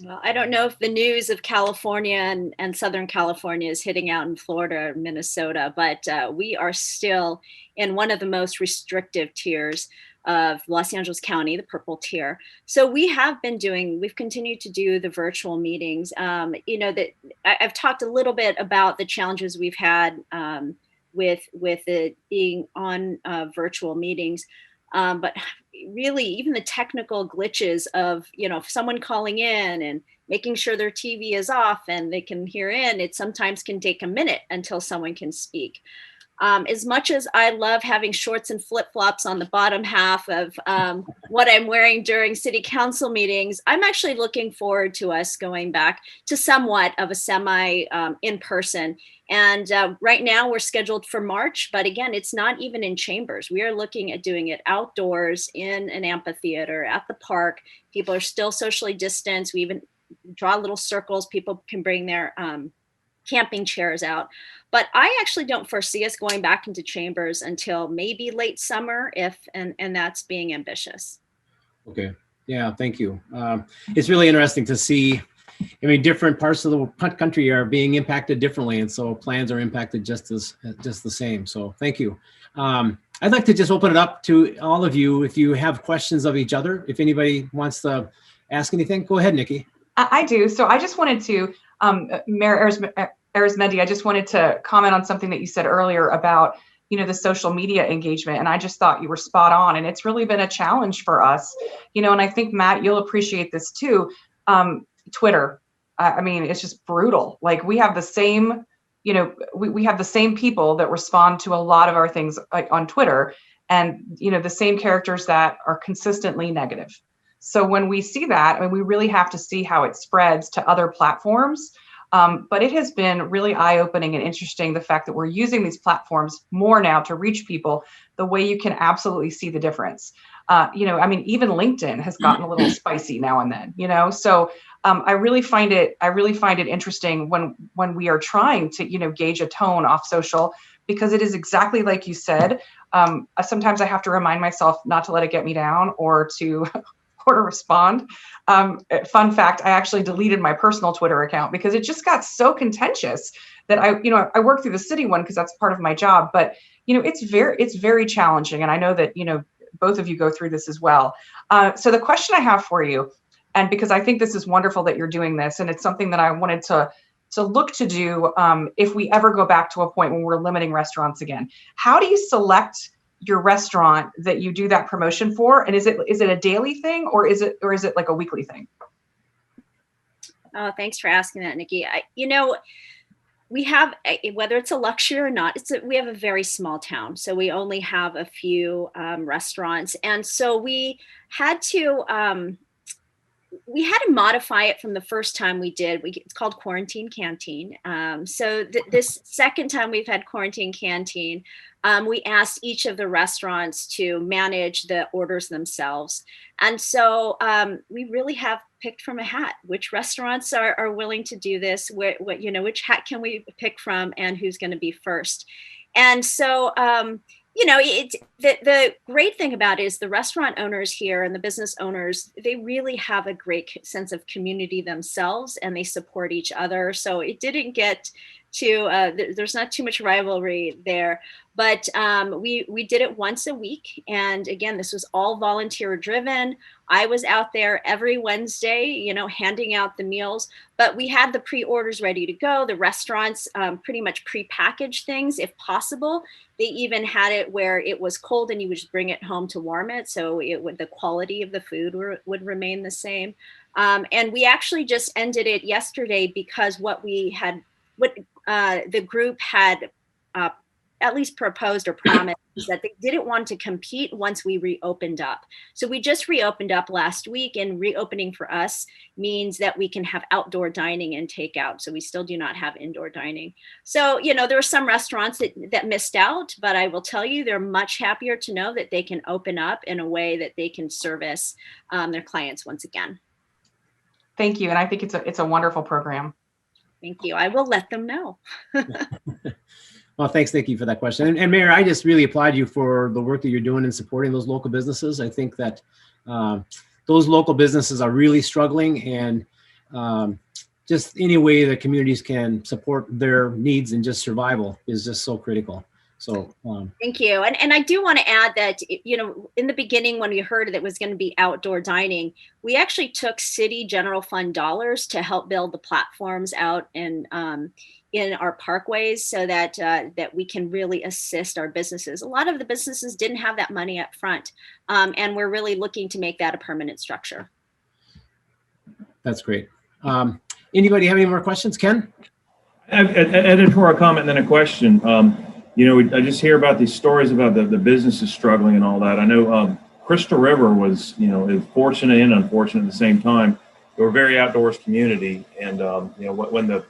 Well, I don't know if the news of California and Southern California is hitting out in Florida or Minnesota, but we are still in one of the most restrictive tiers of Los Angeles County, the purple tier. So we've continued to do the virtual meetings. That I've talked a little bit about the challenges we've had with it being on virtual meetings. But really, even the technical glitches of, someone calling in and making sure their TV is off and they can hear in, it sometimes can take a minute until someone can speak. As much as I love having shorts and flip-flops on the bottom half of what I'm wearing during city council meetings, I'm actually looking forward to us going back to somewhat of a semi in-person. And right now we're scheduled for March, but again, it's not even in chambers. We are looking at doing it outdoors in an amphitheater at the park. People are still socially distanced. We even draw little circles. People can bring their camping chairs out. But I actually don't foresee us going back into chambers until maybe late summer, and that's being ambitious. Okay. Yeah, thank you. It's really interesting to see. I mean, different parts of the country are being impacted differently, and so plans are impacted just the same. So thank you. I'd like to just open it up to all of you. If you have questions of each other, if anybody wants to ask anything, go ahead, Nikki. I do. So I just wanted to, Mayor Arizmendi, I just wanted to comment on something that you said earlier about, the social media engagement. And I just thought you were spot on. And it's really been a challenge for us, and I think, Matt, you'll appreciate this too. Twitter. I mean, it's just brutal. Like, we have the same, we have the same people that respond to a lot of our things, like on Twitter, and, the same characters that are consistently negative. So when we see that, I mean, we really have to see how it spreads to other platforms. But it has been really eye-opening and interesting, the fact that we're using these platforms more now to reach people, the way you can absolutely see the difference. I mean, even LinkedIn has gotten a little spicy now and then, so I really find it interesting when we are trying to, gauge a tone off social, because it is exactly like you said. Sometimes I have to remind myself not to let it get me down or to respond. Fun fact, I actually deleted my personal Twitter account because it just got so contentious that I work through the city one because that's part of my job, but it's very challenging. And I know that, both of you go through this as well. So the question I have for you, and because I think this is wonderful that you're doing this, and it's something that I wanted to look to do if we ever go back to a point when we're limiting restaurants again. How do you select your restaurant that you do that promotion for? And is it a daily thing, or is it like a weekly thing? Oh, thanks for asking that, Nikki. We have, whether it's a luxury or not, we have a very small town. So we only have a few restaurants. And so we had to modify it from the first time we did. It's called Quarantine Canteen. So this second time we've had Quarantine Canteen, we asked each of the restaurants to manage the orders themselves. And so we really have picked from a hat which restaurants are willing to do this, which hat can we pick from, and who's going to be first. And so, the great thing about it is the restaurant owners here and the business owners, they really have a great sense of community themselves, and they support each other. So it didn't get there's not too much rivalry there, but we did it once a week. And again, this was all volunteer driven. I was out there every Wednesday, handing out the meals, but we had the pre-orders ready to go. The restaurants pretty much pre-packaged things if possible. They even had it where it was cold and you would just bring it home to warm it. So the quality of the food would remain the same. And we actually just ended it yesterday because what the group had at least proposed or promised is that they didn't want to compete once we reopened up. So we just reopened up last week, and reopening for us means that we can have outdoor dining and takeout. So we still do not have indoor dining. So, there were some restaurants that missed out, but I will tell you, they're much happier to know that they can open up in a way that they can service their clients once again. Thank you. And I think it's a wonderful program. Thank you. I will let them know. Well, thanks, Nikki, for that question. And Mayor, I just really applaud you for the work that you're doing in supporting those local businesses. I think that those local businesses are really struggling, and just any way that communities can support their needs and just survival is just so critical. So thank you. And I do want to add that, in the beginning, when we heard that it was going to be outdoor dining, we actually took city general fund dollars to help build the platforms out in our parkways so that we can really assist our businesses. A lot of the businesses didn't have that money up front. And we're really looking to make that a permanent structure. That's great. Anybody have any more questions? Ken? Editorial comment and then a question. I just hear about these stories about the businesses struggling and all that. I know Crystal River was, fortunate and unfortunate at the same time. They were a very outdoors community. And, when the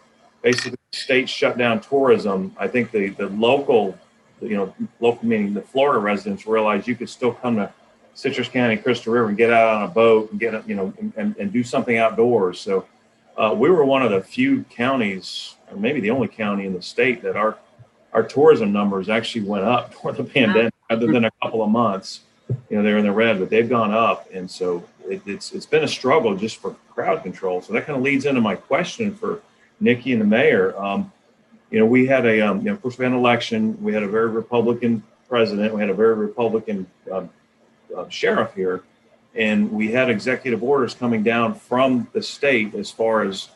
basically state shut down tourism, I think the local meaning the Florida residents realized you could still come to Citrus County, Crystal River and get out on a boat and and do something outdoors. So we were one of the few counties, or maybe the only county in the state, that our tourism numbers actually went up for the pandemic, other than a couple of months. They're in the red, but they've gone up. And so it's been a struggle just for crowd control. So that kind of leads into my question for Nikki and the mayor. We had of course we had an election. We had a very Republican president. We had a very Republican sheriff here. And we had executive orders coming down from the state as far as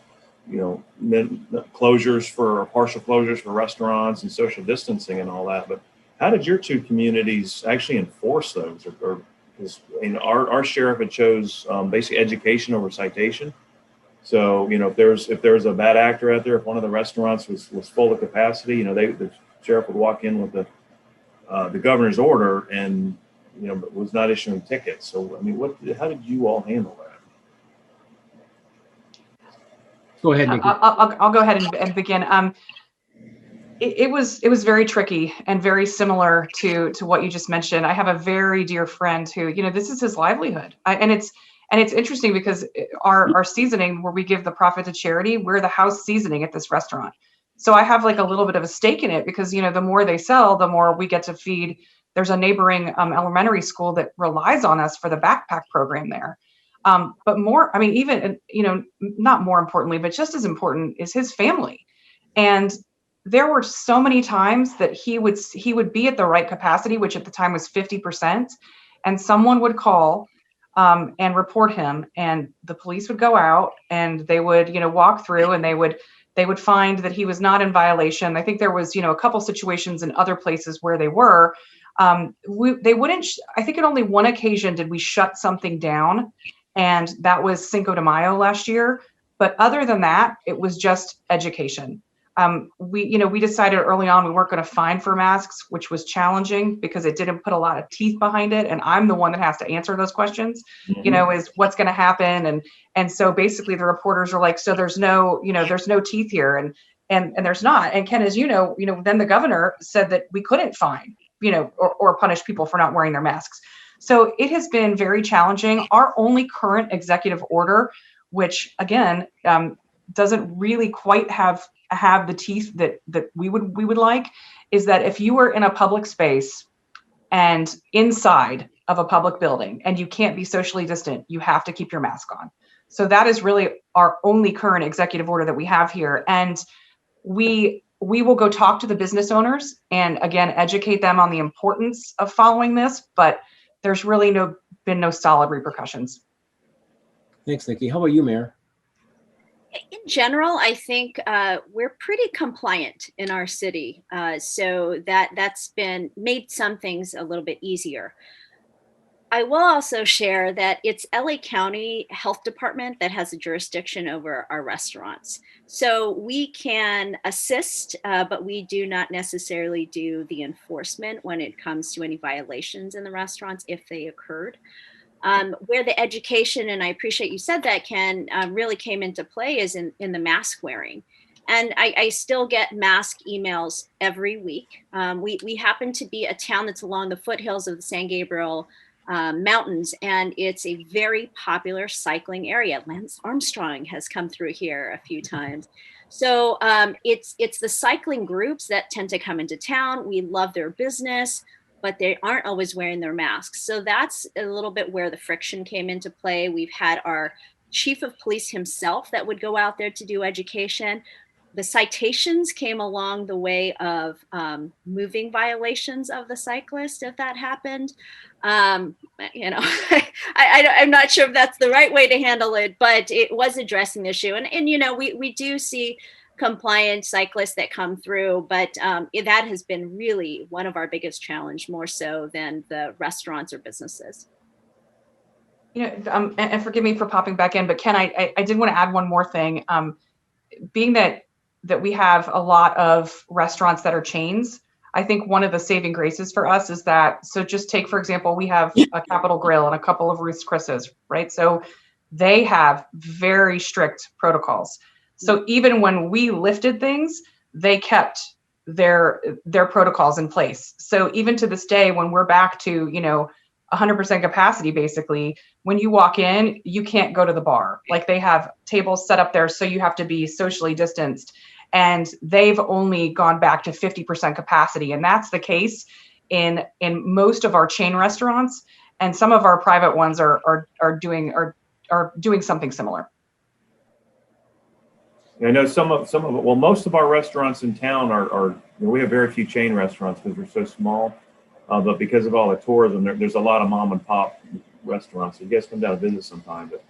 closures or partial closures for restaurants and social distancing and all that. But how did your two communities actually enforce those? Or our sheriff had chose basically education over citation. So if there was a bad actor out there, if one of the restaurants was full of capacity, the sheriff would walk in with the governor's order and was not issuing tickets. So how did you all handle that? Go ahead, Nikki. I'll go ahead and begin. It was very tricky and very similar to what you just mentioned. I have a very dear friend who, this is his livelihood. And it's interesting because our seasoning, where we give the profit to charity, we're the house seasoning at this restaurant. So I have like a little bit of a stake in it because, the more they sell, the more we get to feed. There's a neighboring elementary school that relies on us for the backpack program there. But more, even, not more importantly, but just as important is his family. And there were so many times that he would be at the right capacity, which at the time was 50%, and someone would call and report him, and the police would go out and they would, walk through, and they would find that he was not in violation. I think there was, a couple situations in other places where they were. They wouldn't. I think at only one occasion did we shut something down, and that was Cinco de Mayo last year. But other than that, it was just education. We decided early on we weren't going to fine for masks, which was challenging because it didn't put a lot of teeth behind it. And I'm the one that has to answer those questions, is what's going to happen. And so basically the reporters are like, so there's no teeth here. And there's not. And Ken, as then the governor said that we couldn't fine, or punish people for not wearing their masks. So it has been very challenging. Our only current executive order, which again, doesn't really quite have the teeth that we would like, is that if you are in a public space and inside of a public building and you can't be socially distant, you have to keep your mask on. So that is really our only current executive order that we have here. And we we will go talk to the business owners and again, educate them on the importance of following this, but there's really been no solid repercussions. Thanks, Nikki. How about you, Mayor? In general, I think we're pretty compliant in our city. So that's been made some things a little bit easier. I will also share that it's LA County Health Department that has a jurisdiction over our restaurants. So we can assist, but we do not necessarily do the enforcement when it comes to any violations in the restaurants if they occurred. Where the education, and I appreciate you said that, Ken, really came into play is in the mask wearing. And I still get mask emails every week. We happen to be a town that's along the foothills of the San Gabriel mountains, and it's a very popular cycling area. Lance Armstrong has come through here a few times. So it's the cycling groups that tend to come into town. We love their business, but they aren't always wearing their masks. So that's a little bit where the friction came into play. We've had our chief of police himself that would go out there to do education. The citations came along the way of moving violations of the cyclist, if that happened. I'm not sure if that's the right way to handle it, but it was addressing the issue. And we do see compliant cyclists that come through, but that has been really one of our biggest challenge, more so than the restaurants or businesses. And forgive me for popping back in, but Ken, I did want to add one more thing. Being that we have a lot of restaurants that are chains, I think one of the saving graces for us is that, so just take, for example, we have a Capitol Grill and a couple of Ruth's Chris's, right? So they have very strict protocols. So even when we lifted things, they kept their protocols in place. So even to this day, when we're back to, 100% capacity, basically, when you walk in, you can't go to the bar. Like, they have tables set up there, so you have to be socially distanced. And they've only gone back to 50% capacity. And that's the case in most of our chain restaurants. And some of our private ones are doing something similar. I know some of it. Well, most of our restaurants in town are we have very few chain restaurants because we're so small. But because of all the tourism, there's a lot of mom and pop restaurants. So you guys come down and visit sometime. But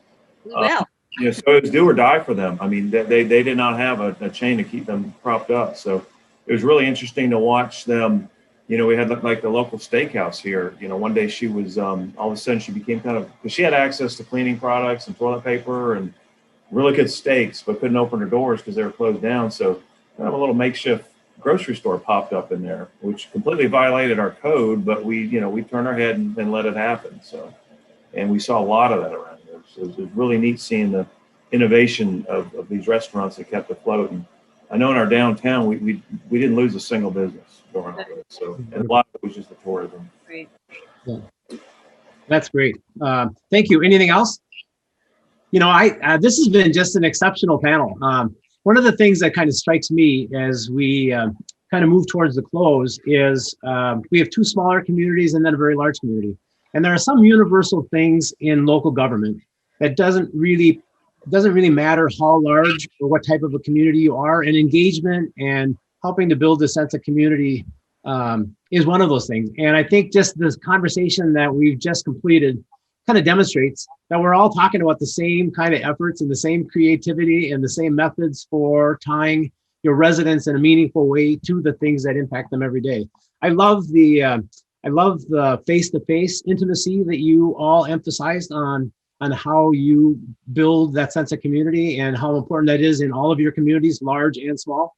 Well, so it was do or die for them. I mean, they did not have a chain to keep them propped up. So it was really interesting to watch them. We had like the local steakhouse here. One day she was all of a sudden she became because she had access to cleaning products and toilet paper and really good steaks, but couldn't open her doors because they were closed down. So kind of a little makeshift grocery store popped up in there, which completely violated our code, but we turned our head and let it happen. So, and we saw a lot of that around here. So it was really neat seeing the innovation of these restaurants that kept afloat. And I know in our downtown, we didn't lose a single business during all this. So, and a lot of it was just the tourism. great. Yeah. That's great. Thank you. Anything else? This has been just an exceptional panel. One of the things that kind of strikes me as we kind of move towards the close is we have two smaller communities and then a very large community. And there are some universal things in local government that doesn't really matter how large or what type of a community you are, and engagement and helping to build a sense of community is one of those things. And I think just this conversation that we've just completed kind of demonstrates that we're all talking about the same kind of efforts and the same creativity and the same methods for tying your residents in a meaningful way to the things that impact them every day. I love the face-to-face intimacy that you all emphasized on how you build that sense of community and how important that is in all of your communities, large and small.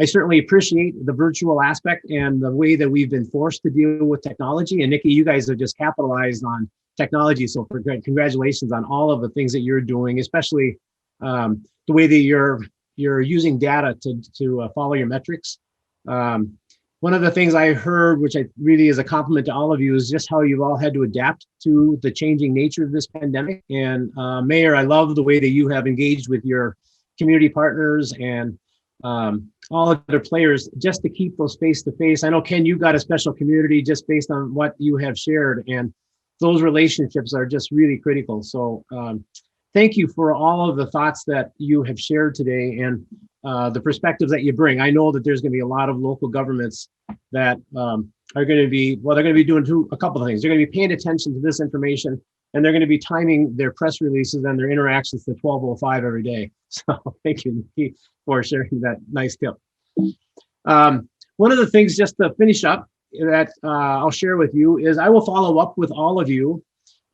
I certainly appreciate the virtual aspect and the way that we've been forced to deal with technology. And Nikki, you guys have just capitalized on technology. So congratulations on all of the things that you're doing, especially the way that you're using data to follow your metrics. One of the things I heard, which I really is a compliment to all of you, is just how you've all had to adapt to the changing nature of this pandemic. And Mayor, I love the way that you have engaged with your community partners and all of the players just to keep those face-to-face. I know, Ken, you got a special community just based on what you have shared, and those relationships are just really critical. So thank you for all of the thoughts that you have shared today and the perspectives that you bring. I know that there's going to be a lot of local governments that are going to be, well, they're going to be doing a couple of things. They're going to be paying attention to this information, and they're going to be timing their press releases and their interactions to 12:05 every day. So thank you, Nikki, for sharing that nice tip. One of the things, just to finish up, that I'll share with you is I will follow up with all of you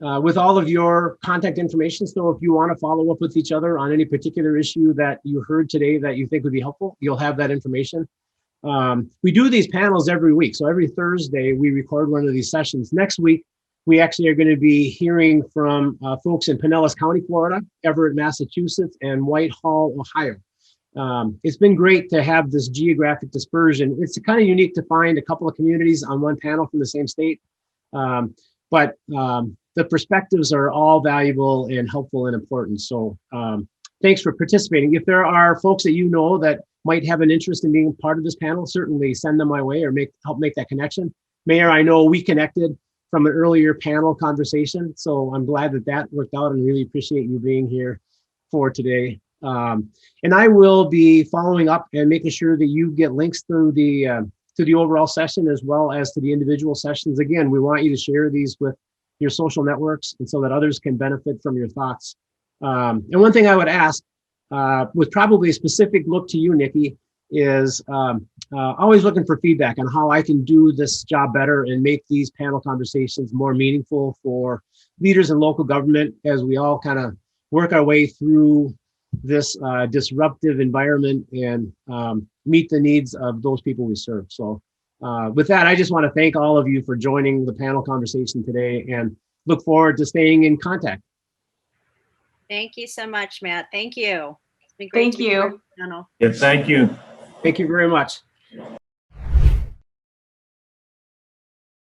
with all of your contact information. So if you want to follow up with each other on any particular issue that you heard today that you think would be helpful, you'll have that information. We do these panels every week. So every Thursday, we record one of these sessions. Next week, we actually are going to be hearing from folks in Pinellas County, Florida, Everett, Massachusetts, and Whitehall, Ohio. It's been great to have this geographic dispersion. It's kind of unique to find a couple of communities on one panel from the same state. But the perspectives are all valuable and helpful and important. So thanks for participating. If there are folks that you know that might have an interest in being part of this panel, certainly send them my way or help make that connection. Mayor, I know we connected from an earlier panel conversation, so I'm glad that worked out and really appreciate you being here for today. And I will be following up and making sure that you get links to the overall session as well as to the individual sessions. Again, we want you to share these with your social networks and so that others can benefit from your thoughts. And one thing I would ask, with probably a specific look to you, Nikki, is always looking for feedback on how I can do this job better and make these panel conversations more meaningful for leaders in local government as we all kind of work our way through this disruptive environment and meet the needs of those people we serve. So with that, I just want to thank all of you for joining the panel conversation today and look forward to staying in contact. Thank you so much, Matt. Thank you. It's been great. Thank you. Yeah, thank you. Thank you very much.